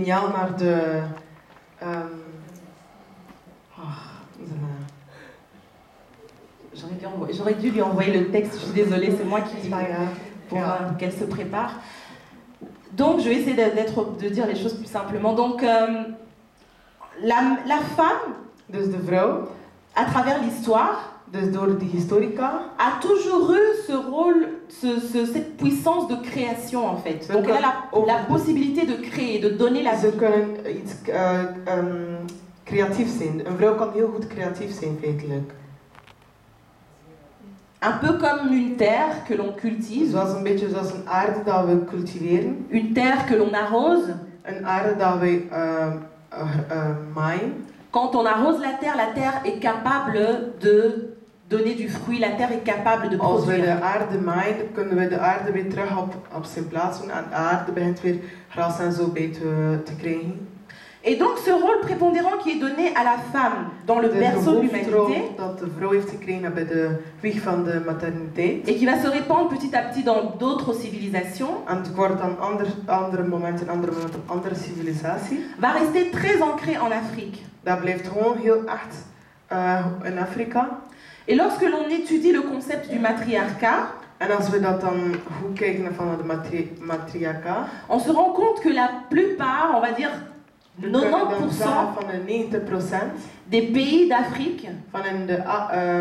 signaal naar de... J'aurais dû lui envoyer le texte, je suis désolée, c'est moi qui... pour qu'elle se prépare. Donc, je vais essayer de dire les choses plus simplement. Donc, la femme, Dus de vrouw, à travers l'histoire, dus door die historica, a toujours eu ce rôle, cette puissance de création en fait. Donc, elle a la possibilité de créer, de donner la vie. Ze kunnen iets creatief zijn. Een vrouw kan heel goed creatief zijn, feitelijk. Un peu comme une terre que l'on cultive. Zoals een beetje zoals een aarde dat we cultiveren. Une terre que l'on arrose. Een aarde dat we maaien. Quand on arrose la terre est capable de donner du fruit, la terre est capable de Als we produire. de aarde maaien, kunnen we de aarde weer terug op zijn plaats doen en de aarde begint weer gras en zo bij te krijgen. Et donc ce rôle prépondérant qui est donné à la femme dans le berceau de l'humanité, dat de vrouw heeft gekregen bij de wieg van de materniteit. et qui va se répandre petit à petit dans d'autres civilisations, En het wordt dan andere momenten, andere civilisatie. va rester très ancré en Afrique. Dat blijft gewoon heel echt in Afrika. Et lorsque l'on étudie le concept du matriarcat, En als we dat dan goed kijken van de matriarcaat, on se rend compte que la plupart, on va dire 90% van de 90% des pays d'Afrique van in de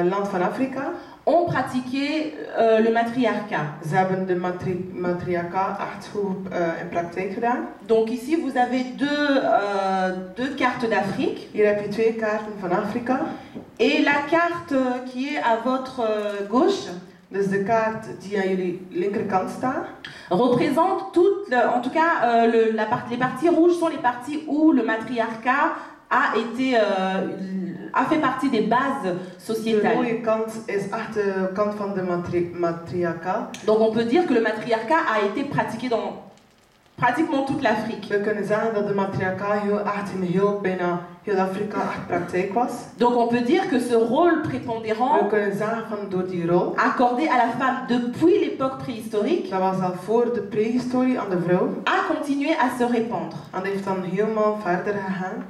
land van Afrika ont pratiqué le matriarcat. ze hebben de matriarcaat echt goed in praktijk gedaan. Donc ici vous avez deux cartes d'Afrique. Hier heb je 2 kaarten van Afrika. Et la carte qui est à votre gauche Dus de kaart die aan jullie linkerkant staat, représente en tout cas les parties rouges sont les parties où le matriarcat a fait partie des bases de sociétales. rode kant is echt de kant van de matriarcaat. Donc on peut dire que le matriarcat a été pratiqué dans pratiquement toute l'Afrique. We kunnen zeggen dat de matriarcaat echt in bijna heel Afrika echt praktijk was. Donc on peut dire que ce rôle prépondérant We kunnen zeggen van door die rol, accordé à la femme depuis l'époque préhistorique dat was al voor de prehistorie aan de vrouw. a continué à se répandre. En dat heeft dan helemaal verder gegaan.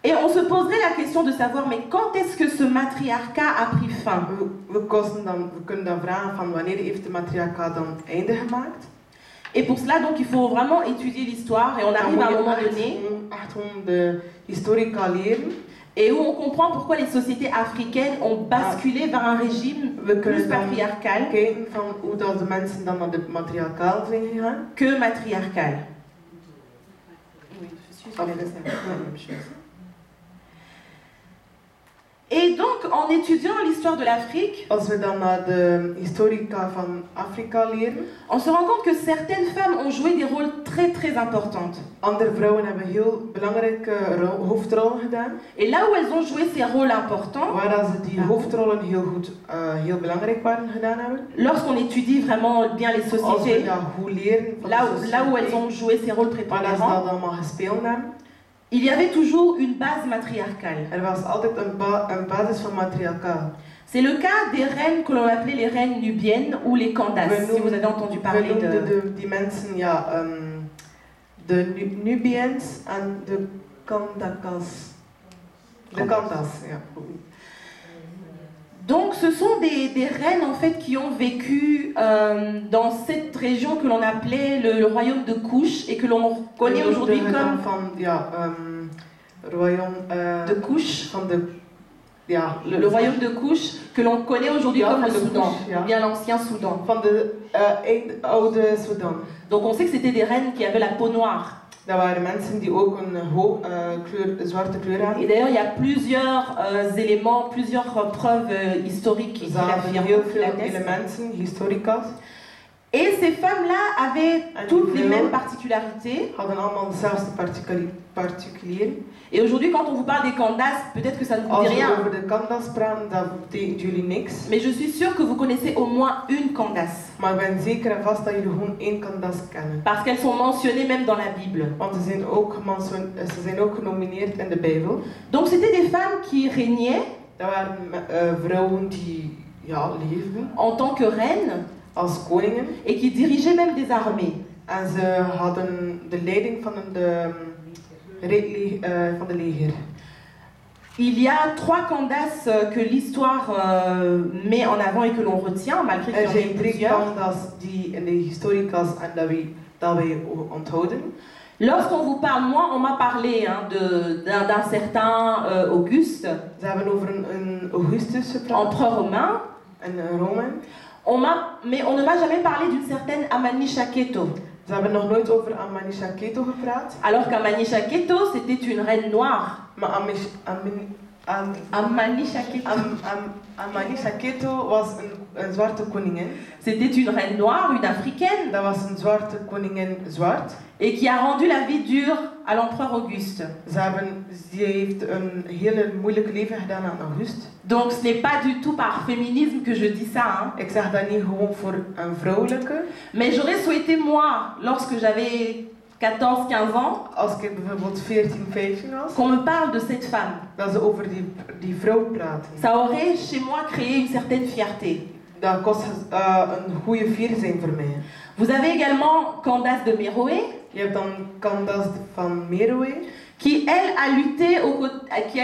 Et on se poserait la question de savoir, mais quand est-ce que ce matriarcat a pris fin? We kunnen dan vragen van wanneer heeft de matriarcaat dan einde gemaakt? Et pour cela, donc, il faut vraiment étudier l'histoire et on arrive à un moment donné et où on comprend pourquoi les sociétés africaines ont basculé vers un régime plus patriarcal que matriarcal. Oui, je suis sur la même chose. Et donc, en étudiant l'histoire de l'Afrique, Als we dan naar de historica van Afrika leren, on se rend compte que certaines femmes ont joué des rôles très très importants. andere vrouwen hebben heel belangrijke hoofdrollen gedaan. Et là où elles ont joué ces rôles importants, Waar ze die hoofdrollen heel belangrijk waren gedaan hebben. Lorsqu'on étudie vraiment bien les Als we sociétés, dat goed leren van là où elles ont joué ces rôles waar ze prépondérants, dat allemaal gespeeld hebben, il y avait toujours une base matriarcale. was altijd een basis van matriarcaat. C'est le cas des reines que l'on appelait les reines nubiennes ou les Candace, si vous avez entendu parler de... Die mensen, de Nubiërs en de Kandakas. De Kandas, ja. Donc ce sont des reines en fait qui ont vécu dans cette région que l'on appelait le royaume de Kush et que l'on connaît aujourd'hui comme de Kush. Le royaume de Kush que l'on connaît aujourd'hui comme le Soudan, ou bien l'ancien Soudan. Van de oude Sudan. Donc on sait que c'était des reines qui avaient la peau noire. Dat waren mensen die ook een zwarte kleur hadden. Et d'ailleurs il y a plusieurs éléments, plusieurs preuves historiques qui l'affirment. Heel veel elementen, historica's. Et ces femmes-là avaient toutes les mêmes particularités. Hadden allemaal dezelfde particulieren. Et aujourd'hui, quand on vous parle des Candace, peut-être que ça ne vous dit rien. Als we over de Candace praten, dat betekent jullie niks. Mais je suis sûre que vous connaissez au moins une Candace. Maar ik ben zeker en vast dat jullie gewoon één Candace kennen. Parce qu'elles sont mentionnées même dans la Bible. Want ze zijn ook genomineerd in de Bijbel. Donc c'était des femmes qui régnaient. Dat waren vrouwen die leefden. En tant que reines. Als koningen. Et qui dirigeaient même des armées. En ze hadden de leiding van de leger. Il y a 3 Candace que l'histoire met en avant et que l'on retient, malgré qu'il y en ait zijn 3 plusieurs. Candace die in de historicas en dat wij onthouden. Lorsqu'on vous parle, moi, on m'a parlé d'un certain Auguste, Ze hebben over een Augustus gepraat, empereur romain, een Romein. Mais on ne m'a jamais parlé d'une certaine Amanisha Keto. Ze hebben nog nooit over Amanisha Keto gepraat. Alors qu'Amanisha Keto, c'était une reine noire. Maar Amanisha Keto. Amanisha Keto was een zwarte koningin. C'était une reine noire, une africaine. Dat was een zwarte koningin zwart. Et qui a rendu la vie dure à l'empereur Auguste. Ze heeft een hele moeilijke leven gedaan aan Auguste. Donc ce n'est pas du tout par féminisme que je dis ça. Hein. Ik zeg dat niet gewoon voor een vrouwelijke. Mais j'aurais souhaité moi, lorsque j'avais 14, 15 ans, Als ik bijvoorbeeld 14, 15 was, qu'on me parle de cette femme. dat ze over die vrouw praten. Ça aurait chez moi créé une certaine fierté. Dat kost een goede vier zijn voor mij. Vous avez également Candace de Méroé. Je hebt dan Candace van Meroë. Qui, elle, a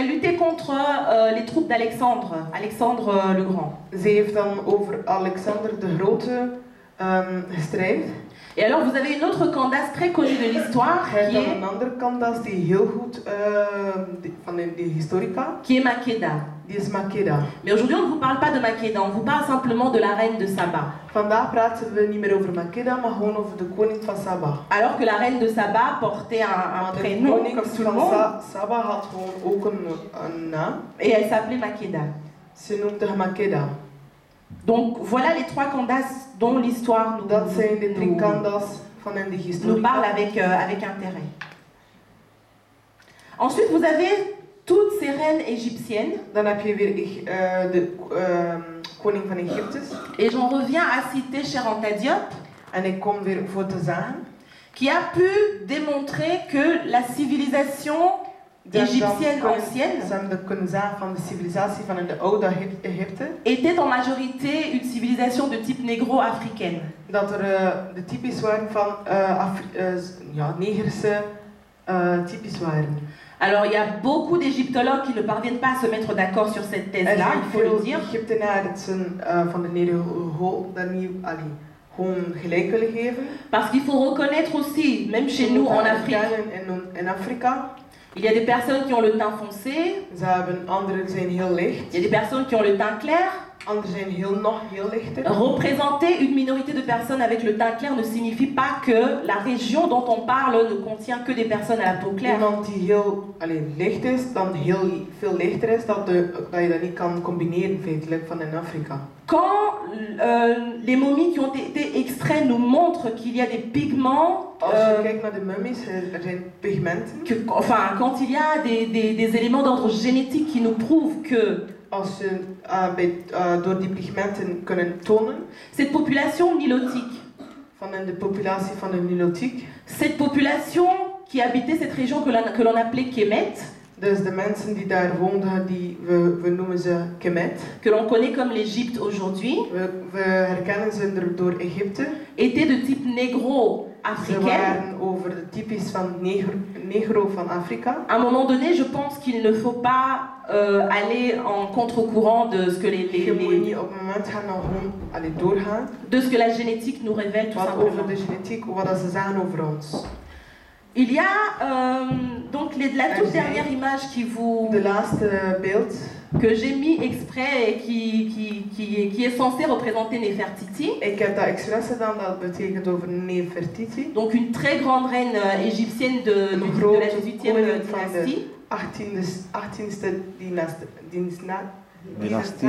lutté contre les troupes d'Alexandre, Alexandre le Grand. Ze heeft dan over Alexander de Grote gestrijd. Et alors, vous avez une autre Candace très connue de l'histoire, Hij heeft dan een andere Candace die heel goed van de historica. qui est Makeda. Die is Makeda. Mais aujourd'hui, on ne vous parle pas de Makeda, on vous parle simplement de la reine de Saba. Vandaag praten we niet meer over Makeda, maar gewoon over de koning van Saba. Alors que la reine de Saba portait un prénom, koning comme tout le van monde, Saba had gewoon ook een naam. et elle s'appelait Makeda. Ze noemde Makeda. Donc voilà les 3 Candaces dont l'histoire Dat zijn de 3 Candace van in de nous historica. parle avec intérêt. Ensuite, vous avez toutes ces reines égyptiennes. Dan heb je weer de koning van Egypte. Et j'en reviens à citer Cheikh Anta Diop, En ik kom weer voor te zeggen qui a pu démontrer que la civilisation égyptienne ancienne Ze hebben kunnen zeggen van de civilisatie van de oude Egypte. était en majorité une civilisation de type négro-africaine. Dat er de typisch waren van Negerse typisch waren. Alors il y a beaucoup d'égyptologues qui ne parviennent pas à se mettre d'accord sur cette thèse-là, il faut le dire. Egyptenaren van de Nederland dat niet gewoon gelijk willen geven. Parce qu'il faut reconnaître aussi, même chez nous en Afrique, In Afrika. il y a des personnes qui ont le teint foncé, Anderen zijn heel licht. il y a des personnes qui ont le teint clair. Anderen zijn heel lichter. Représenter une minorité de personnes avec le teint clair ne signifie pas que la région dont on parle ne contient que des personnes à la peau claire. Iemand die heel licht is, dan heel veel lichter is, dat je dat niet kan combineren feitelijk van in Afrika. Quand les momies qui ont été extraites nous montrent qu'il y a des pigments, Als je kijkt naar de mummies, er zijn pigmenten. Quand il y a des éléments d'ordre génétique qui nous prouvent que Als je door die pigmenten kunnen tonen cette population nilotique, van de populatie van de Nilotiek, cette population qui habitait cette région que l'on appelait Kemet, dus de mensen die daar woonden, we noemen ze Kemet. que l'on connaît comme l'Égypte aujourd'hui, We herkennen ze door Egypte. était de type Ze négro-africaine. waren over de typisch van negro van Afrika. À un moment donné, je pense qu'il ne faut pas aller en contre-courant de ce que Je moet niet op het moment gaan dan gewoon doorgaan. de ce que la génétique nous révèle tout Wat simplement. over de genetiek, wat ze zeggen over ons. Il y a donc la toute dernière image De laatste beeld que j'ai mis exprès et qui est censée représenter Nefertiti. Ik heb dat expres gedaan, dat betekent over Nefertiti. Donc une très grande reine égyptienne de la 18e dynastie. 18e Dynastie.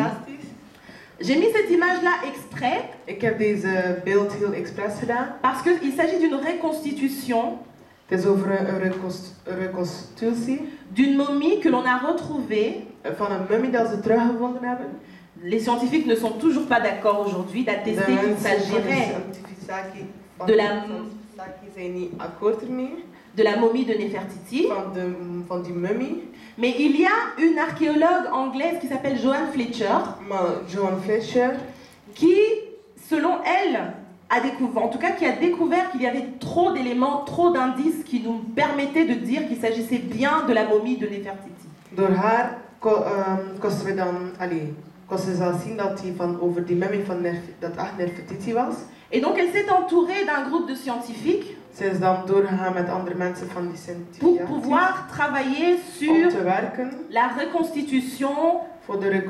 J'ai mis cette image-là exprès Ik heb deze beeld heel expres gedaan. parce qu'il s'agit d'une reconstitution Het is over een reconstructie d'une momie que l'on a retrouvée. van een mummie dat ze teruggevonden hebben. Les scientifiques ne sont toujours pas d'accord aujourd'hui d'attester qu'il s'agirait de zijn niet akkoord ermee, de la momie de Nefertiti. van die mummie. Mais il y a une archéologue anglaise qui s'appelle Joan Fletcher Maar Joan Fletcher, qui, selon elle, a découvert, en tout cas qui a découvert qu'il y avait trop d'éléments, trop d'indices qui nous permettaient de dire qu'il s'agissait bien de la momie de Nefertiti. Door haar kosten we dan, kosten ze al zien dat die van over die mummie van dat echt Nefertiti was. Et donc elle s'est entourée d'un groupe de scientifiques Ze is dan doorgegaan met andere mensen van die pour scientifici pouvoir travailler om sur te werken la reconstitution voor de du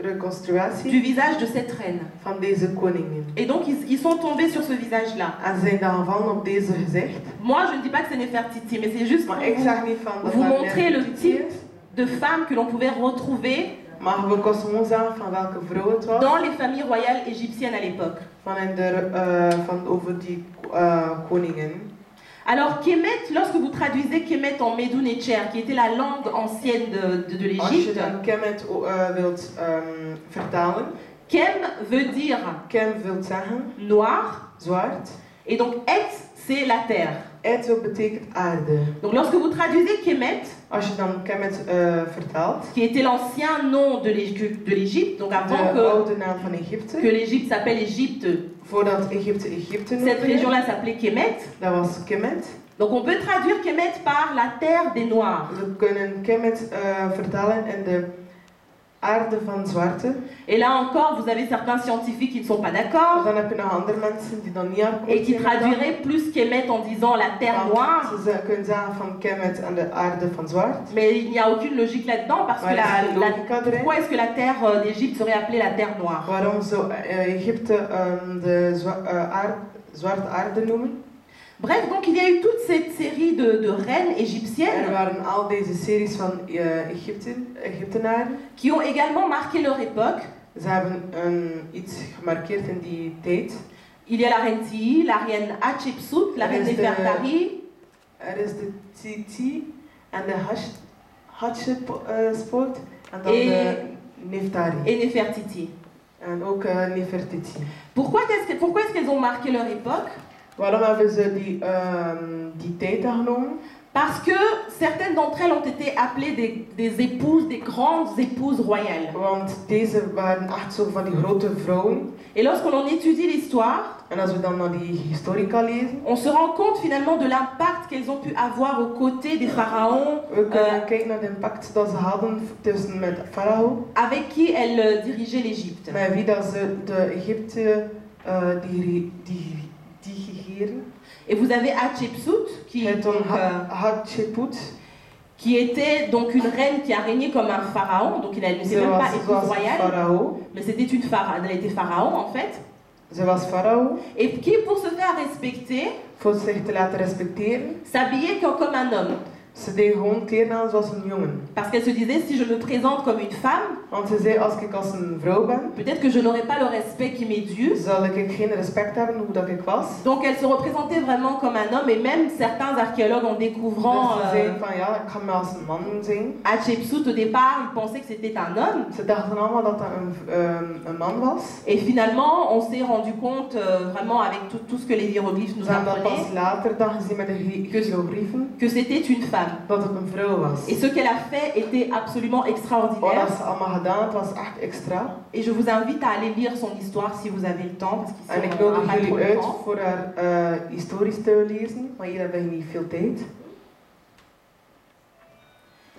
reconstructie visage de cette reine. van deze koningin. Et donc ils sont tombés sur ce visage-là. En ze zijn dan gevallen op deze gezicht. Moi je ne dis pas que c'est Nefertiti, mais c'est juste pour Maar ik zeg niet van dat vous dat montrer le Nefertiti type is. de femme que l'on pouvait retrouver Maar we kosten gewoon zeggen van welke vrouw het was. dans les familles royales égyptiennes à l'époque. Van over die koningin. Alors Kemet, lorsque vous traduisez Kemet en Médou-Nétcher, qui était la langue ancienne de Als je l'Égypte, dan Kemet wilt vertalen, Kem veut dire Kem wil zeggen noir, zwart. et donc Et, c'est la terre. Et betekent aarde. Donc lorsque vous traduisez Kemet, Als je dan Kemet vertaalt, qui était l'ancien nom de l'Égypte, donc avant de oude naam van Egypte, que l'Égypte s'appelle Égypte, voordat Egypte Egypte cette noemde, région-là s'appelait Kemet. dat was Kemet. Donc on peut traduire Kemet par la terre des Noirs. We kunnen Kemet vertalen in de aarde van zwarte. Et là encore, vous avez certains scientifiques qui ne sont pas d'accord Dan heb je nog andere mensen die dan niet akkoord et qui zijn met dat. traduiraient plus Kemet en disant la terre noire. Want ze kunnen zeggen van Kemet en de aarde van zwart. Mais il n'y a aucune logique là-dedans parce que Maar er is geen logica erin. pourquoi est-ce que la terre d'Égypte serait appelée la terre noire? Waarom zou Egypte de zwarte aarde noemen? Bref, donc il y a eu toute cette série de reines Er égyptiennes waren al deze series van Egyptenaren. qui ont également marqué leur époque. Ze hebben iets gemarkeerd in die tijd. Il y a la reine Tihi, la reine Hatshepsut, la Er reine is de- Nefertari Er is de Titi en de Hatshepsut en dan Et- de Neftari. et Nefertiti. En ook Nefertiti. Pourquoi est-ce qu'elles ont marqué leur époque? Waarom hebben ze die tijd dan genomen? Parce que certaines d'entre elles ont été appelées des épouses, des grandes épouses royales. Want deze waren echt zo van die grote vrouwen. Et lorsqu'on en étudie l'histoire, En als we dan naar die historica lezen, on se rend compte finalement de l'impact qu'elles ont pu avoir aux côtés des pharaons we kunnen kijken naar de impact dat ze hadden tussen met Farao. avec qui elles dirigeaient l'Égypte. Met wie dat ze de Egypte dirigeren. Et vous avez Hatshepsut qui, Het donc, Hatshepsut. qui était donc une reine qui a régné comme un pharaon, donc elle n'était Ze même pas was épouse royale, Farao. mais c'était une pharaon, elle était pharaon en fait, Ze was Farao. et qui pour se faire respecter Voor zich te laten respecteren. s'habillait comme un homme. Ze deed gewoon kleren aan zoals een jongen. Parce qu'elle se disait, si je me présente comme une femme, Want ze zei, als ik als een vrouw ben, peut-être que je n'aurai pas le respect qui m'est dû. zal ik geen respect hebben hoe dat ik was. Donc elle se représentait vraiment comme un homme, et même certains archéologues en découvrant Dus ze zeiden van ja, ik ga me als een man zien. Hatshepsut, au départ, ils pensaient que c'était un homme. Ze dachten allemaal dat dat een man was. Et finalement, on s'est rendu compte vraiment avec tout ce que les hiéroglyphes nous Ze hebben dat pas apprenaient, later dan gezien met de hieroglyphen, que c'était une femme. dat het een vrouw was. Et ce qu'elle a fait était absolument Wat extraordinaire. ze allemaal gedaan, het was echt extra. Et je vous invite à aller lire son histoire si vous avez le temps, parce En ik qu'ici on n'aura nodig pas trop jullie le uit temps. voor haar historisch te lezen, maar hier hebben we niet veel tijd.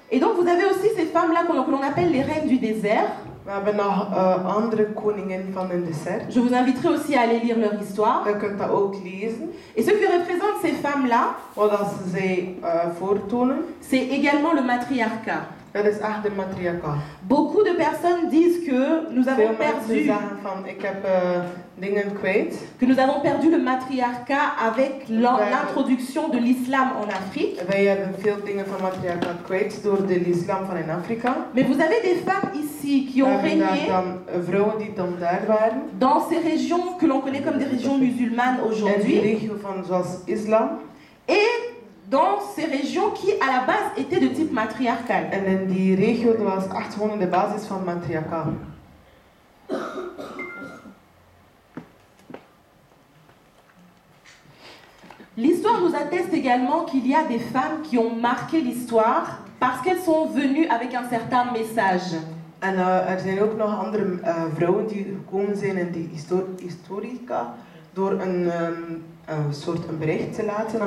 Et donc vous avez aussi ces femmes-là que l'on appelle les reines du désert. We hebben nog andere koningen van een dessert. Je vous inviterai aussi à aller lire leur histoire. Je kunt dat ook lezen. Et ce que représentent ces femmes-là, Wat als zij voortonen, c'est également le matriarcat. dat is echt de matriarchaat. Beaucoup de personnes disent que nous Veel avons mensen perdu, zeggen van ik heb dingen kwijt. le matriarcat avec l'introduction de l'islam en Afrique. Wij hebben veel dingen van matriarchaat kwijt door de islam van in Afrika. Mais vous avez des femmes ici qui We ont hebben daar régné dan vrouwen die dan daar waren. dans ces régions que l'on connaît comme des régions musulmanes In die aujourd'hui. regio van zoals islam. Et dans ces régions qui à la base étaient de type matriarcal. En in die regio dat was echt gewoon in de basis van matriarchaat. L'histoire nous atteste également qu'il y a des femmes qui ont marqué l'histoire parce qu'elles sont venues avec un certain message. En er zijn ook nog andere vrouwen die gekomen zijn in die historica door een soort een bericht te laten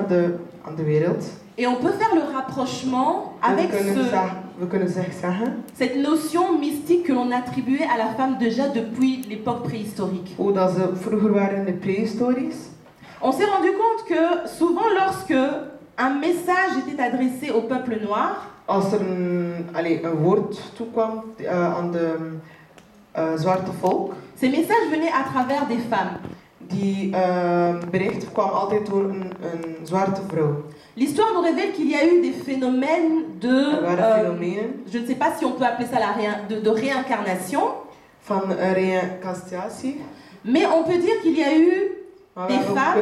aan de wereld. Et on peut faire le rapprochement avec We kunnen zeggen cette notion mystique que l'on attribuait à la femme déjà depuis l'époque préhistorique. hoe dat ze vroeger waren in de prehistories. On s'est rendu compte que souvent lorsque un message était adressé au peuple noir, Als er een woord toekwam aan de zwarte volk, ces messages venaient à travers des femmes. die bericht kwam altijd door een zwarte vrouw. L'histoire nous révèle qu'il y a eu des phénomènes de... je ne sais pas si on peut appeler ça de réincarnation. Van reïncarnatie. Mais on peut dire qu'il y a eu des femmes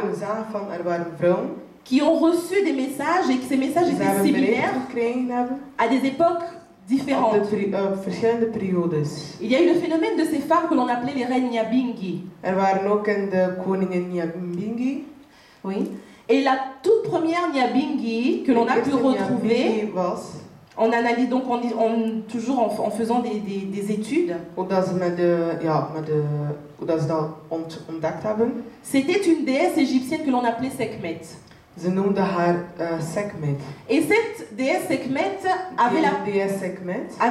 qui ont reçu des messages et que ces messages étaient similaires à des époques différentes. Il y a eu le phénomène de ces femmes que l'on appelait les reines Nyabingi. Oui. Et la toute première Nyabingi que l'on a pu retrouver, on analyse donc toujours en faisant des études. C'était une déesse égyptienne que l'on appelait Sekhmet. Ze noemden haar Sekhmet. Et cette déesse Sekhmet avait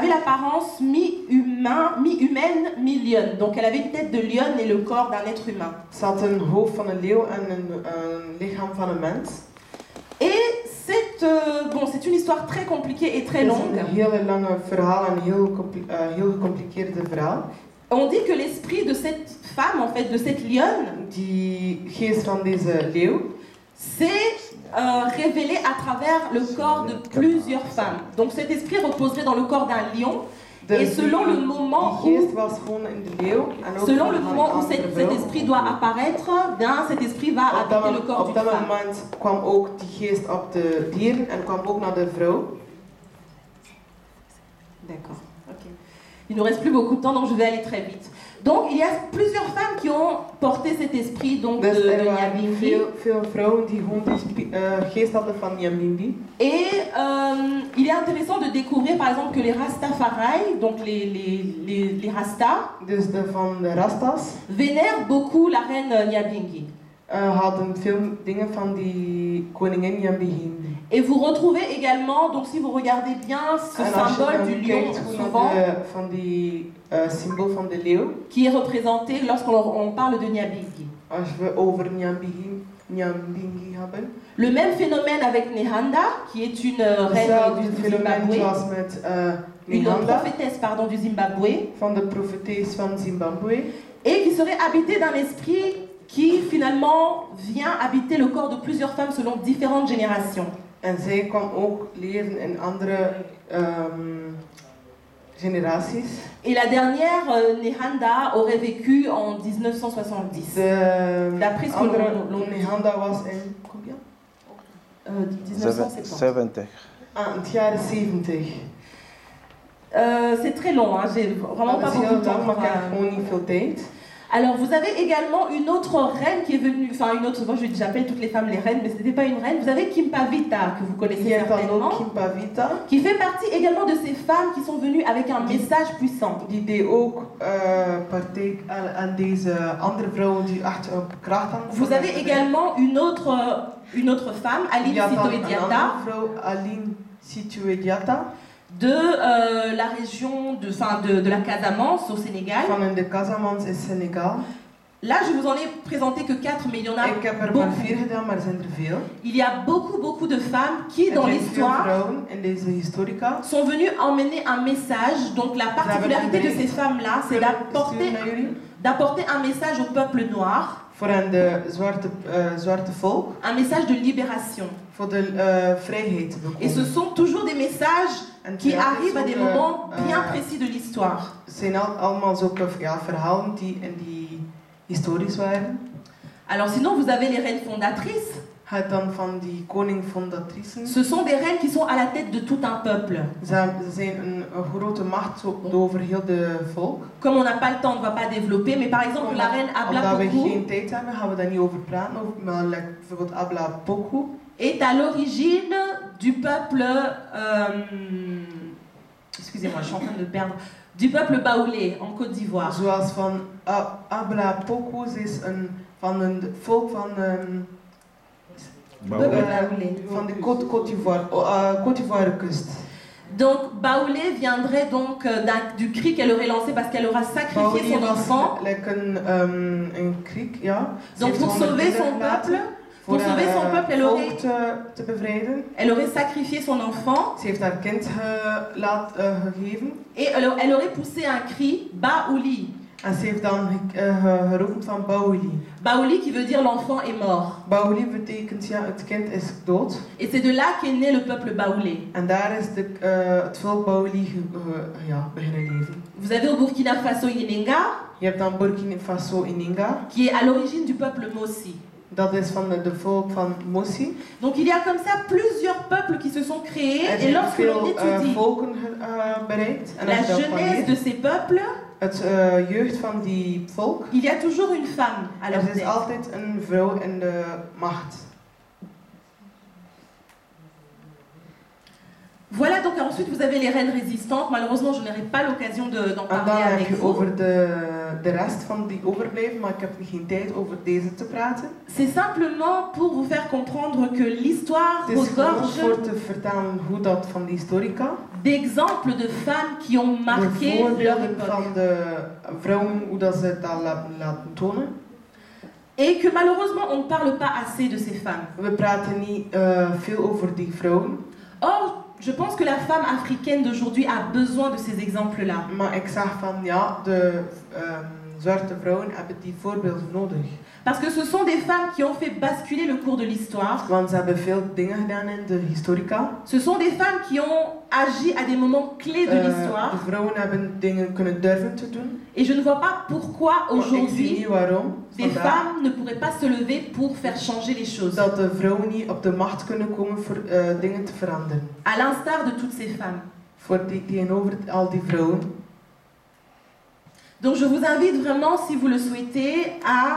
l'apparence mi-humaine, mi-lionne. Donc elle avait une tête de lionne et le corps d'un être humain. Ze had een hoofd van een leeuw en een lichaam van een mens. Et c'est une histoire très compliquée et très longue. Het is een heel lange verhaal en heel gecompliceerde verhaal. On dit que l'esprit de cette femme, en fait, de cette lionne, die geest van deze leeuw, s'est révélé à travers le corps de plusieurs femmes. Donc cet esprit reposerait dans le corps d'un lion. Et selon le moment où cet esprit doit apparaître, cet esprit va habiter le corps d'une femme. Op dat moment kwam ook die geest op de dieren en kwam ook naar de vrouw. D'accord. Okay. Il ne nous reste plus beaucoup de temps, donc je vais aller très vite. Donc il y a plusieurs femmes qui ont porté cet esprit donc de Nyabingi. Veel vrouwen die gewoon die geest hadden van Nyabingi. Et il est intéressant de découvrir par exemple que les Rastafari, donc les Rastas, dus van de Rastas, vénèrent beaucoup la reine Nyabingi. Hadden veel dingen van die koningin Nyabingi. Et vous retrouvez également, donc si vous regardez bien, ce symbole du lion souvent, symbool van de leeuw, qui est représenté lorsqu'on parle de Nyabingi. Als we over Nyabingi hebben. Le même phénomène avec Nehanda, qui est une reine du Zimbabwe, une prophétesse du Zimbabwe, van de profetes van Zimbabwe, et qui serait habitée d'un esprit qui finalement vient habiter le corps de plusieurs femmes selon différentes générations. En zij kwam ook leven in andere generaties. Et la dernière, Nehanda, aurait vécu en 1970. D'après ce que l'on Nehanda was in combien? 1970. Het jaren 70. C'est très long, hein. J'ai vraiment pas beaucoup de temps. Maar ik heb gewoon niet veel tijd. Alors, vous avez également une autre reine qui est venue, enfin une autre, moi j'appelle toutes les femmes les reines, mais ce n'était pas une reine. Vous avez Kimpavita, que vous connaissez certainement, qui fait partie également de ces femmes qui sont venues avec un message puissant. Die deed ook partij aan deze andere vrouwen die echt kracht aan. Vous avez également une autre femme, Aline Sitoé-Diatta, de la région de la Casamance au Sénégal. Van de Casamance in Sénégal. Là, je vous en ai présenté que 4, mais il y en a beaucoup. Il y a beaucoup de femmes qui, dans l'histoire, sont venues emmener un message. Donc la particularité de ces femmes-là, c'est d'apporter un message au peuple noir. Un message de libération. Et ce sont toujours des messages qui arrivent à des moments bien précis de l'histoire. Alors sinon, vous avez les reines fondatrices. Ce sont des reines qui sont à la tête de tout un peuple. Comme on n'a pas le temps, on ne va pas développer, mais par exemple la reine Abla Poku est à l'origine du peuple... excusez-moi, je suis en train de me perdre. Du peuple baoulé en Côte d'Ivoire. Zoals van Abla Poku is een van een volk van Côte d'Ivoire kust. Donc Baoulé viendrait donc du cri qu'elle aurait lancé parce qu'elle aura sacrifié son enfant. Donc pour sauver son peuple, elle aurait sacrifié son enfant. Et elle aurait poussé un cri, Baouli. En ze heeft dan geroepen van Baouli. Baouli qui veut dire l'enfant est mort. Baouli betekent ja het kind is dood. Et c'est de là qu'est né le peuple baoulé. En daar is het volk Baouli beginnen leven. Vous avez au Burkina Faso Ininga. Je hebt dan Burkina Faso Ininga. Qui est à l'origine du peuple Mossi. Dat is van de volk van Mossi. Donc il y a comme ça plusieurs peuples qui se sont créés et lorsque l'on étudie la genèse de ces peuples, het jeugd van die volk. Il y a toujours une femme à leur tête. Er is altijd een vrouw in de macht. Voilà, donc ensuite vous avez les reines résistantes. Malheureusement, je n'aurai pas l'occasion d'en parler avec vous. Over de rest van die overblijven, maar ik heb geen tijd over deze te praten. C'est simplement pour vous faire comprendre que l'histoire regorge voor te vertellen hoe dat van de historica. D'exemples de femmes qui ont marqué leur époque. Van de vrouwen hoe dat ze dat laten tonen. Et que malheureusement on ne parle pas assez de ces femmes. We praten niet veel over die vrouwen. Or, je pense que la femme africaine d'aujourd'hui a besoin de ces exemples-là. Maar ik zeg van ja, de zwarte vrouwen hebben die voorbeelden nodig. Parce que ce sont des femmes qui ont fait basculer le cours de l'histoire. Want ze hebben veel dingen gedaan in de historica. Ce sont des femmes qui ont agi à des moments clés de l'histoire. De vrouwen hebben dingen kunnen durven te doen. Et je ne vois pas pourquoi aujourd'hui des vandaag, femmes ne pourraient pas se lever pour faire changer les choses. Dat de vrouwen niet op de macht kunnen komen voor dingen te veranderen. À l'instar de toutes ces femmes. Tegenover al die vrouwen. Donc je vous invite vraiment, si vous le souhaitez,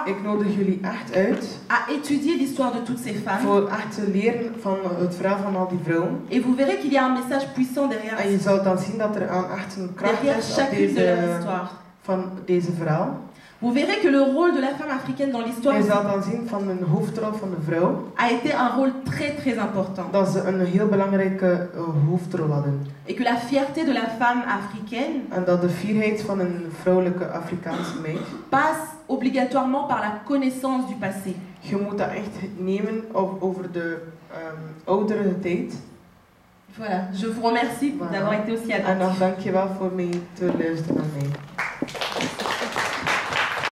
Ik nodig jullie echt uit. À étudier l'histoire de toutes ces femmes. Voor echt te leren van het verhaal van al die vrouwen. Et vous verrez qu'il y a un message puissant derrière. En je zal dan zien dat er echt een kracht is van deze verhaal. Vous verrez que le rôle de la femme africaine dans l'histoire je zal dan zien van een hoofdrol van de vrouw. A été un rôle très très important. Dat ze een heel belangrijke hoofdrol hadden. Et que la fierté de la femme africaine. En dat de fierheid van een vrouwelijke Afrikaanse meid. Passe obligatoirement par la connaissance du passé. Je moet dat echt nemen over de oudere tijd. Voilà, je vous remercie d'avoir été aussi attentif. En dan dank je wel voor mee te luisteren naar mij.